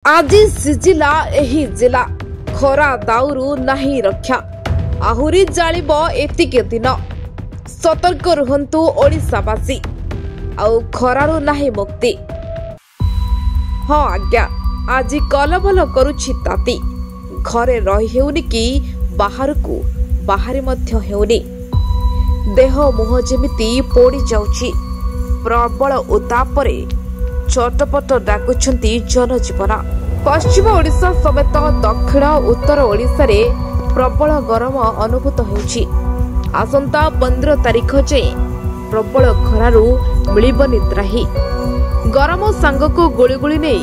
आज सिजिला एही जिला खरा दाउरू नहीं रक्षा आहुरी जालिब एतिके दिन सतर्क रुहंतु ओडिशावासी आउ खरारु नहीं मुक्ति। हाँ आज्ञा आज कलबल करुछि ताती घरे रही हेउनी कि बाहरकू बाहरी मध्य हेउनी देह मुह जेमिति पोड़ी जाउछि प्रबल उतापरे चटपट डाकुछंती जनजीवन। पश्चिम ओडिशा समेत दक्षिण उत्तर ओडिशा रे प्रबल गरम अनुभूत होउछि। आसंता 15 तारिख जाए प्रबल खरारु मिलिबनि त्राही। गरम सांगको गोळीगोळी नै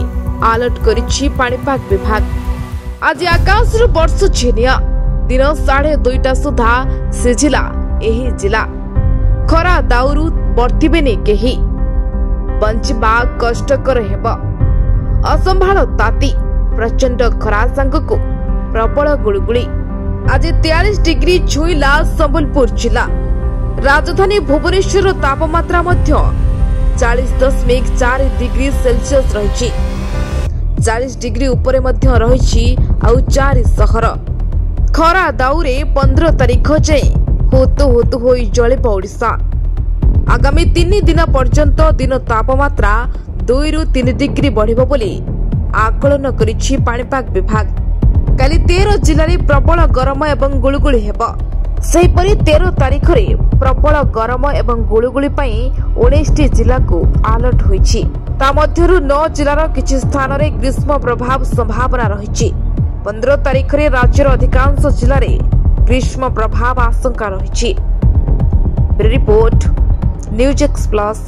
अलर्ट करिछि पाणीपाग विभाग। आज आकाशरु वर्ष छिनिया दिन 2:30 सुधा सिझिला एही जिला खरा दाउरू बर्तिबेनि केही बंचिबा कष्टकर हेब। असंभाळ ताती प्रचंड खरा सांगको प्रबल गुळगुळी। आज 43 डिग्री छुईला संबलपुर जिला। राजधानी भुवनेश्वर तापमात्रा मध्य 40.4 डिग्री सेल्सियस रहिछि। 40 डिग्री उपरे मध्य रहिछि आउ 4 सहर। खरा दाउरे 15 तारिख जाए हुतु हुतु होई जळिब ओडिशा। आगामी 3 दिन पर्यंत दिन तापमात्रा 2 रु 3 डिग्री बढ़िबो बोली आकलन करिछि पाणीपाग विभाग। काली 13 जिल्ला रे प्रबल गरम एवं गुळगुळी हेबो। सेहिपरि 13 तारिख रे प्रबल गरम एवं गुळगुळी पई 19 जिल्ला को अलर्ट होइछि। ता मध्यरु 9 जिल्लार किछि स्थान रे ग्रीष्म प्रभाव संभावना रहिछि। 15 तारिख रे राज्यर अधिकांश जिल्ला रे ग्रीष्म प्रभाव आशंका रहिछि। Report news X plus.